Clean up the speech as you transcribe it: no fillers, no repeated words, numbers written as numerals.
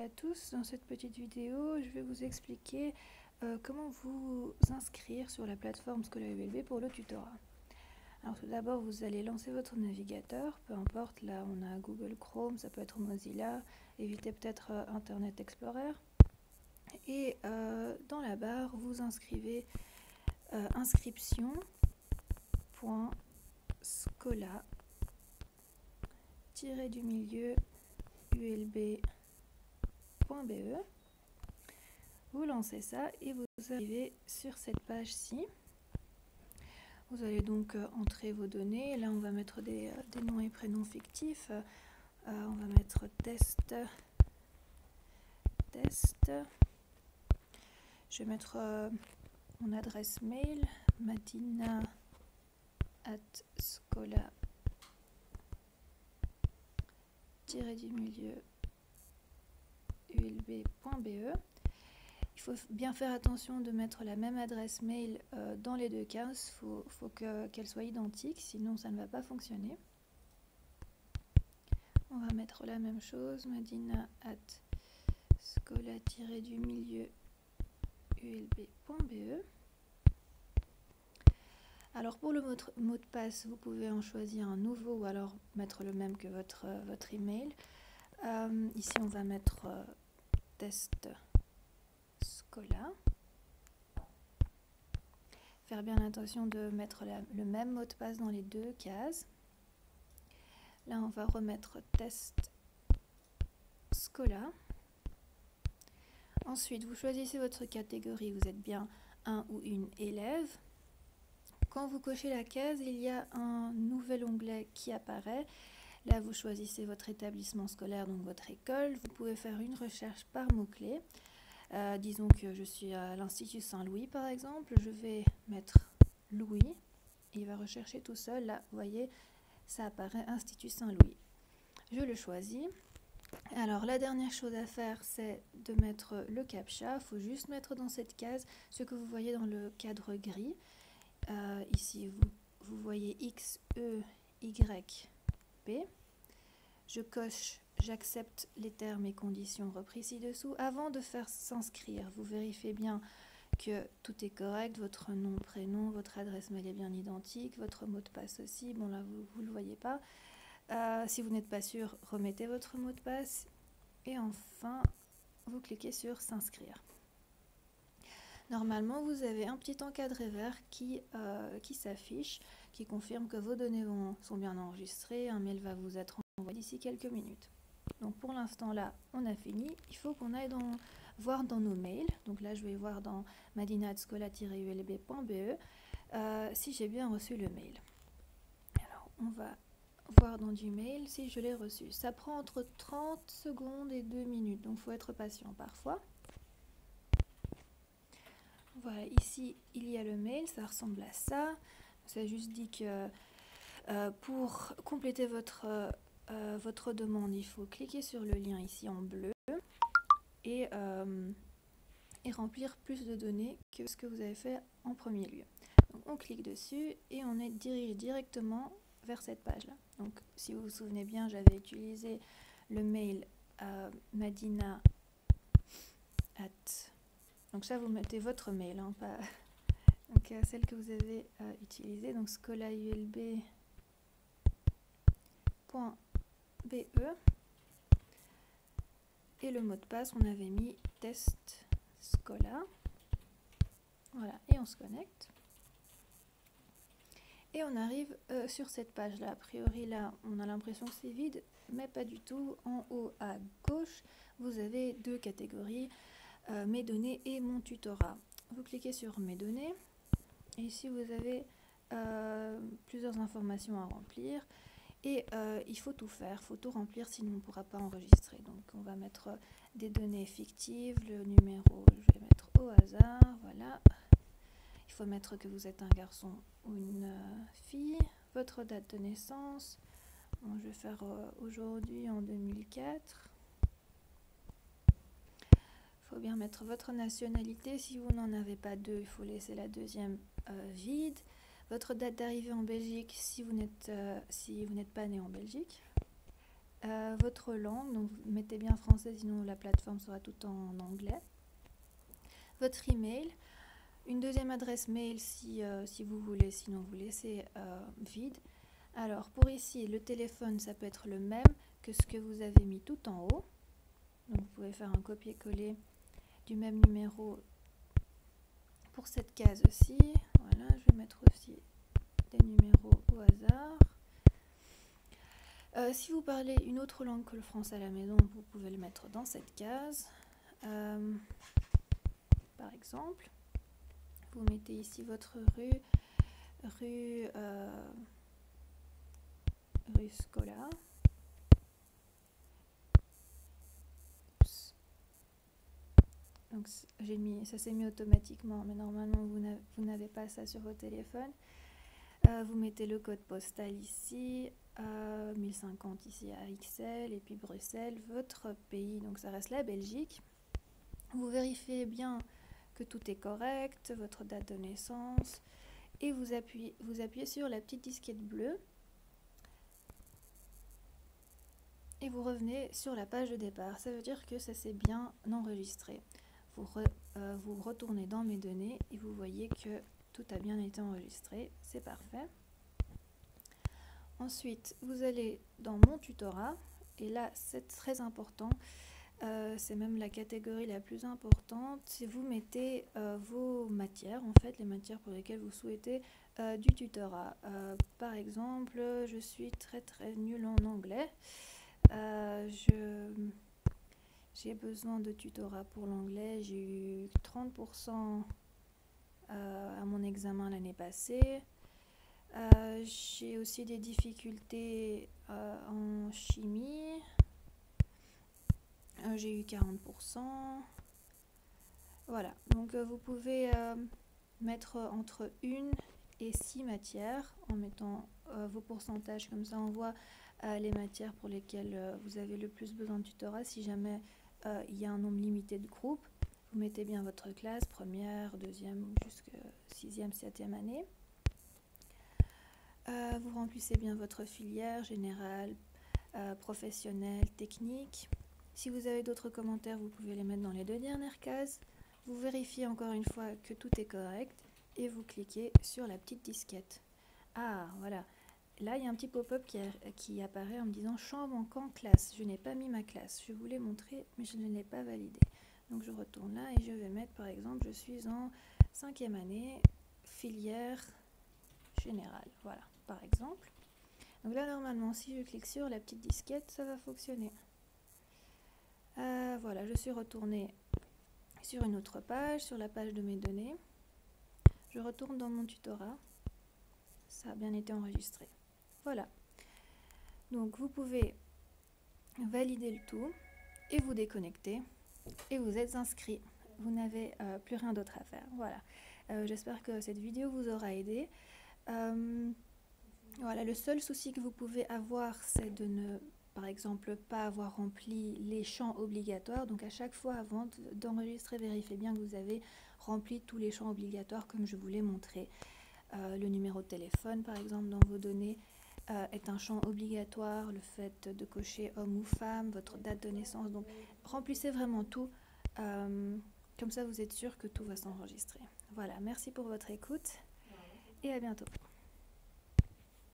à tous, dans cette petite vidéo je vais vous expliquer comment vous inscrire sur la plateforme Schola ULB pour le tutorat. Alors tout d'abord vous allez lancer votre navigateur, peu importe, là on a Google Chrome, ça peut être Mozilla, évitez peut-être Internet Explorer, et dans la barre vous inscrivez inscription.schola-ulb.be. Vous lancez ça et vous arrivez sur cette page-ci. Vous allez donc entrer vos données. Là, on va mettre des noms et prénoms fictifs. On va mettre test. Je vais mettre mon adresse mail, madina@schola-ulb.be. Il faut bien faire attention de mettre la même adresse mail dans les deux cas. Il faut qu'elle soit identique, sinon ça ne va pas fonctionner. On va mettre la même chose, madina@schola-ulb.be. Alors pour le mot de passe, vous pouvez en choisir un nouveau ou alors mettre le même que votre email. Ici on va mettre test Schola. Faire bien attention de mettre le même mot de passe dans les deux cases. Là on va remettre test Schola. Ensuite vous choisissez votre catégorie, vous êtes bien un ou une élève. Quand vous cochez la case, il y a un nouvel onglet qui apparaît. Là, vous choisissez votre établissement scolaire, donc votre école. Vous pouvez faire une recherche par mots-clés. Disons que je suis à l'Institut Saint-Louis, par exemple. Je vais mettre Louis. Il va rechercher tout seul. Là, vous voyez, ça apparaît Institut Saint-Louis. Je le choisis. Alors, la dernière chose à faire, c'est de mettre le CAPTCHA. Il faut juste mettre dans cette case ce que vous voyez dans le cadre gris. Ici, vous voyez X, E, Y, P. Je coche, j'accepte les termes et conditions repris ci-dessous. Avant de faire s'inscrire, vous vérifiez bien que tout est correct, votre nom, prénom, votre adresse mail est bien identique, votre mot de passe aussi. Bon là, vous ne le voyez pas. Si vous n'êtes pas sûr, remettez votre mot de passe. Et enfin, vous cliquez sur s'inscrire. Normalement, vous avez un petit encadré vert qui s'affiche, qui confirme que vos données sont bien enregistrées. Un mail va vous être envoyé d'ici quelques minutes. Donc pour l'instant, là, on a fini. Il faut qu'on aille voir dans nos mails. Donc là, je vais voir dans madina@schola-ulb.be si j'ai bien reçu le mail. Alors, on va voir dans du mail si je l'ai reçu. Ça prend entre 30 secondes et 2 minutes, donc il faut être patient parfois. Voilà, ici il y a le mail, ça ressemble à ça. Ça juste dit que pour compléter votre demande, il faut cliquer sur le lien ici en bleu et remplir plus de données que ce que vous avez fait en premier lieu. Donc on clique dessus et on est dirigé directement vers cette page là. Donc si vous vous souvenez bien, j'avais utilisé le mail madina@. Donc ça, vous mettez votre mail, hein, pas donc, celle que vous avez utilisée, donc schola-ulb.be. Et le mot de passe, on avait mis test Schola. Voilà, et on se connecte. Et on arrive sur cette page-là. A priori, là, on a l'impression que c'est vide, mais pas du tout. En haut à gauche, vous avez deux catégories. Mes données et mon tutorat. Vous cliquez sur mes données et ici vous avez plusieurs informations à remplir et il faut tout faire, il faut tout remplir sinon on ne pourra pas enregistrer. Donc on va mettre des données fictives, le numéro je vais mettre au hasard, voilà. Il faut mettre que vous êtes un garçon ou une fille, votre date de naissance, bon, je vais faire aujourd'hui en 2004. Il faut bien mettre votre nationalité. Si vous n'en avez pas deux, il faut laisser la deuxième vide. Votre date d'arrivée en Belgique si vous n'êtes pas né en Belgique. votre langue, donc vous mettez bien français, sinon la plateforme sera tout en anglais. Votre email, une deuxième adresse mail si vous voulez, sinon vous laissez vide. Alors pour ici, le téléphone, ça peut être le même que ce que vous avez mis tout en haut. Donc vous pouvez faire un copier-coller du même numéro pour cette case aussi. Voilà, je vais mettre aussi des numéros au hasard. Si vous parlez une autre langue que le français à la maison, vous pouvez le mettre dans cette case. Par exemple, vous mettez ici votre rue Scola. Donc ça s'est mis automatiquement, mais normalement vous n'avez pas ça sur vos téléphones. Vous mettez le code postal ici, 1050 ici à XL, et puis Bruxelles, votre pays, donc ça reste la Belgique. Vous vérifiez bien que tout est correct, votre date de naissance, et vous appuyez sur la petite disquette bleue, et vous revenez sur la page de départ. Ça veut dire que ça s'est bien enregistré. Vous retournez dans mes données et vous voyez que tout a bien été enregistré, c'est parfait. Ensuite, vous allez dans mon tutorat, et là c'est très important, c'est même la catégorie la plus importante, si vous mettez vos matières, en fait les matières pour lesquelles vous souhaitez du tutorat. Par exemple, je suis très nulle en anglais, j'ai besoin de tutorat pour l'anglais, j'ai eu 30% à mon examen l'année passée. J'ai aussi des difficultés en chimie, j'ai eu 40%. Voilà, donc vous pouvez mettre entre 1 et 6 matières en mettant vos pourcentages, comme ça on voit les matières pour lesquelles vous avez le plus besoin de tutorat. Si jamais il y a un nombre limité de groupes, vous mettez bien votre classe, première, deuxième, jusqu'à 6e, 7e année. Vous remplissez bien votre filière, générale, professionnelle, technique. Si vous avez d'autres commentaires, vous pouvez les mettre dans les 2 dernières cases. Vous vérifiez encore une fois que tout est correct et vous cliquez sur la petite disquette. Ah, voilà. Là, il y a un petit pop-up qui apparaît en me disant « Champ manquant classe ». Je n'ai pas mis ma classe. Je voulais montrer, mais je ne l'ai pas validé. Donc, je retourne là et je vais mettre, par exemple, je suis en 5e année, filière générale. Voilà, par exemple. Donc là, normalement, si je clique sur la petite disquette, ça va fonctionner. Voilà, je suis retournée sur une autre page, sur la page de mes données. Je retourne dans mon tutorat. Ça a bien été enregistré. Voilà. Donc vous pouvez valider le tout et vous déconnecter. Et vous êtes inscrit. Vous n'avez plus rien d'autre à faire. Voilà. J'espère que cette vidéo vous aura aidé. Voilà, le seul souci que vous pouvez avoir, c'est de ne, par exemple, pas avoir rempli les champs obligatoires. Donc à chaque fois, avant d'enregistrer, vérifiez bien que vous avez rempli tous les champs obligatoires comme je vous l'ai montré. Le numéro de téléphone, par exemple, dans vos données, est un champ obligatoire. Le fait de cocher homme ou femme, votre date de naissance. Donc remplissez vraiment tout. Comme ça, vous êtes sûr que tout va s'enregistrer. Voilà, merci pour votre écoute et à bientôt.